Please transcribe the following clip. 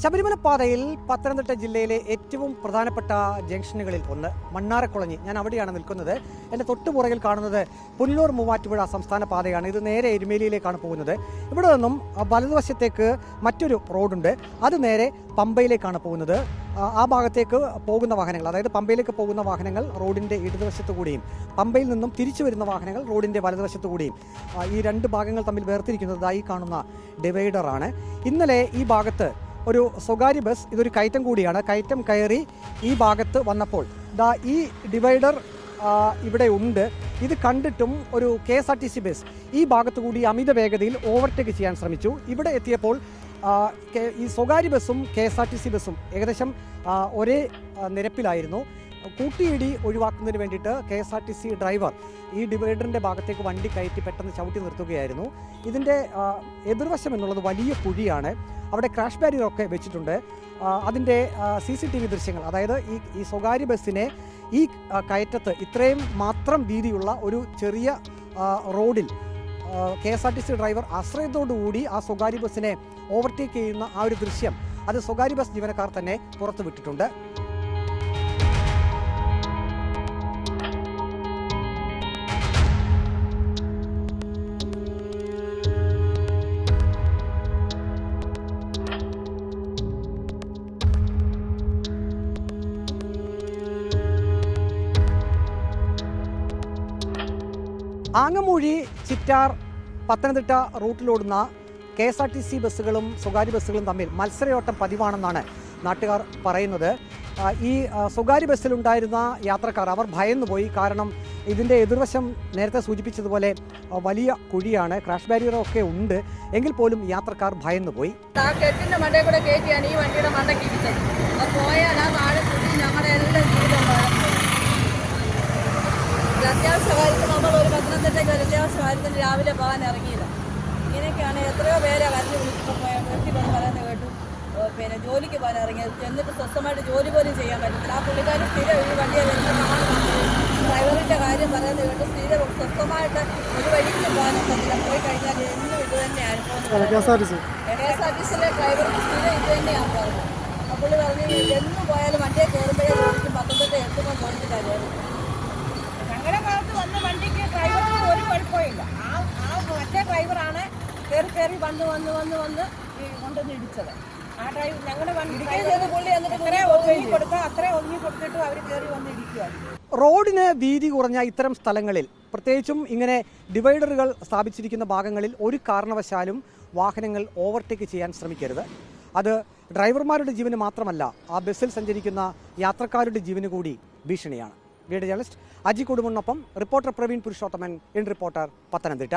ശബരിമല പാതയിൽ പത്തനംതിട്ട ജില്ലയിലെ ഏറ്റവും പ്രധാനപ്പെട്ട ജംഗ്ഷനുകളിൽ ഒന്ന് മണ്ണാറക്കുളഞ്ഞി. ഞാൻ അവിടെയാണ് നിൽക്കുന്നത്. എൻ്റെ തൊട്ടുപുറകിൽ കാണുന്നത് പുനലൂർ മൂവാറ്റുപുഴ സംസ്ഥാന പാതയാണ്. ഇത് നേരെ എരുമേലിയിലേക്കാണ് പോകുന്നത്. ഇവിടെ നിന്നും വലതുവശത്തേക്ക് മറ്റൊരു റോഡുണ്ട്. അത് നേരെ പമ്പയിലേക്കാണ് പോകുന്നത്. ആ ഭാഗത്തേക്ക് പോകുന്ന വാഹനങ്ങൾ, അതായത് പമ്പയിലേക്ക് പോകുന്ന വാഹനങ്ങൾ റോഡിൻ്റെ ഇടതുവശത്തു കൂടിയും പമ്പയിൽ നിന്നും തിരിച്ചു വരുന്ന വാഹനങ്ങൾ റോഡിൻ്റെ വലതുവശത്തു കൂടിയും ഈ രണ്ട് ഭാഗങ്ങൾ തമ്മിൽ വേർതിരിക്കുന്നത് ഈ കാണുന്ന ഡിവൈഡറാണ്. ഇന്നലെ ഈ ഭാഗത്ത് ഒരു സ്വകാര്യ ബസ്, ഇതൊരു കയറ്റം കൂടിയാണ്, കയറ്റം കയറി ഈ ഭാഗത്ത് വന്നപ്പോൾ ഈ ഡിവൈഡർ ഇവിടെ ഉണ്ട്. ഇത് കണ്ടിട്ടും ഒരു KSRTC ബസ് ഈ ഭാഗത്തു കൂടി അമിത വേഗതയിൽ ഓവർടേക്ക് ചെയ്യാൻ ശ്രമിച്ചു. ഇവിടെ എത്തിയപ്പോൾ ഈ സ്വകാര്യ ബസ്സും KSRTC ബസ്സും ഏകദേശം ഒരേ നിരപ്പിലായിരുന്നു. കൂട്ടിയിടി ഒഴിവാക്കുന്നതിന് വേണ്ടിയിട്ട് KSRTC ഡ്രൈവർ ഈ ഡിവൈഡറിൻ്റെ ഭാഗത്തേക്ക് വണ്ടി കയറ്റി പെട്ടെന്ന് ചവിട്ടി നിർത്തുകയായിരുന്നു. ഇതിൻ്റെ എതിർവശം എന്നുള്ളത് വലിയ കുഴിയാണ്. അവിടെ ക്രാഷ് ബാരിയറൊക്കെ വെച്ചിട്ടുണ്ട്. അതിൻ്റെ CCTV ദൃശ്യങ്ങൾ, അതായത് ഈ സ്വകാര്യ ബസ്സിനെ ഈ കയറ്റത്ത് ഇത്രയും മാത്രം വീതിയുള്ള ഒരു ചെറിയ റോഡിൽ KSRTC ഡ്രൈവർ ആശ്രയത്തോടുകൂടി ആ സ്വകാര്യ ബസ്സിനെ ഓവർടേക്ക് ചെയ്യുന്ന ആ ഒരു ദൃശ്യം അത് സ്വകാര്യ ബസ് ജീവനക്കാർ തന്നെ പുറത്തുവിട്ടിട്ടുണ്ട്. ആങ്ങമൂഴി, ചിറ്റാർ, പത്തനംതിട്ട റൂട്ടിലോടുന്ന KSRTC ബസ്സുകളും സ്വകാര്യ ബസ്സുകളും തമ്മിൽ മത്സരയോട്ടം പതിവാണെന്നാണ് നാട്ടുകാർ പറയുന്നത്. ഈ സ്വകാര്യ ബസ്സിലുണ്ടായിരുന്ന യാത്രക്കാർ അവർ ഭയന്നുപോയി. കാരണം ഇതിൻ്റെ എതിർവശം നേരത്തെ സൂചിപ്പിച്ചതുപോലെ വലിയ കുഴിയാണ്, ക്രാഷ് ബാരിയറൊക്കെ ഉണ്ട്. എങ്കിൽ പോലും യാത്രക്കാർ ഭയന്നുപോയി. കെട്ടിന്റെ മണ്ടേ കൂടെ കയറ്റിയാണ് ഈ വണ്ടിയുടെ മണ്ടയ്ക്ക് ഇരിച്ചത്. അത് പോയാൽ ആ താഴെ കുഴി ഞങ്ങളുടെ എല്ലാം ജീവിതം അത്യാവശ്യ കാര്യത്തിൽ നമ്മളൊരു പത്തനംതിട്ടയ്ക്ക് ഒരു അത്യാവശ്യ കാര്യത്തിന് രാവിലെ പോകാൻ ഇറങ്ങിയില്ല. ഇങ്ങനെയൊക്കെയാണ് എത്രയോ പേരെ കരഞ്ഞു വിളിച്ചിട്ട് വ്യക്തി വന്ന് പറയുന്നത് കേട്ടു. പിന്നെ ജോലിക്ക് പോകാൻ ഇറങ്ങിയത് ചെന്നിട്ട് സ്വസ്ഥമായിട്ട് ജോലി പോലും ചെയ്യാൻ പറ്റത്തില്ല. ആ പുള്ളിക്കാരൻ സ്ഥിരം ഈ വണ്ടിയെ വരുന്നതാണ്. ഡ്രൈവറിൻ്റെ കാര്യം പറയുന്നത് കേട്ട് സ്ഥിരം സ്വസ്ഥമായിട്ട് ഒരു വഴിക്ക് പോകാനും പറ്റില്ല. പോയി കഴിഞ്ഞാൽ എന്നും ഇത് തന്നെയാണ് പോകുന്നത്. KSRTCയിലെ ഡ്രൈവർക്ക് സ്ഥിരം ഇത് തന്നെയാണ് പറഞ്ഞത്. ആ പുള്ളി പറഞ്ഞു എന്നും പോയാലും വണ്ടിയെ കയറുമ്പോഴേ ചോദിക്കും പത്തനംതിട്ട എത്തുമ്പോൾ ചോദിച്ചിട്ടാണ് കയറുന്നത്. ഞങ്ങളുടെ ഭാഗത്ത് വന്ന വണ്ടിക്ക് ഡ്രൈവർക്ക് ഒരു കുഴപ്പമില്ല. ആ മറ്റേ ഡ്രൈവറാണ് കയറി വന്ന് കൊണ്ടുവന്ന് ഇടിച്ചത്. ആ ഡ്രൈവർ ഞങ്ങളുടെ വണ്ടി പുള്ളി എന്നിട്ട് അത്രയും ഒതുങ്ങി കൊടുത്തിട്ട് അവർ കയറി വന്ന് ഇടിക്കുക. റോഡിന് വീതി കുറഞ്ഞ ഇത്തരം സ്ഥലങ്ങളിൽ, പ്രത്യേകിച്ചും ഇങ്ങനെ ഡിവൈഡറുകൾ സ്ഥാപിച്ചിരിക്കുന്ന ഭാഗങ്ങളിൽ ഒരു കാരണവശാലും വാഹനങ്ങൾ ഓവർടേക്ക് ചെയ്യാൻ ശ്രമിക്കരുത്. അത് ഡ്രൈവർമാരുടെ ജീവന് മാത്രമല്ല, ആ ബസ്സിൽ സഞ്ചരിക്കുന്ന യാത്രക്കാരുടെ ജീവന് കൂടി ഭീഷണിയാണ്. വീഡിയോ ജേർണലിസ്റ്റ് അജി കൊടുമണ്ണൊപ്പം reporter Praveen Purushothaman, in reporter, Pathanamthitta.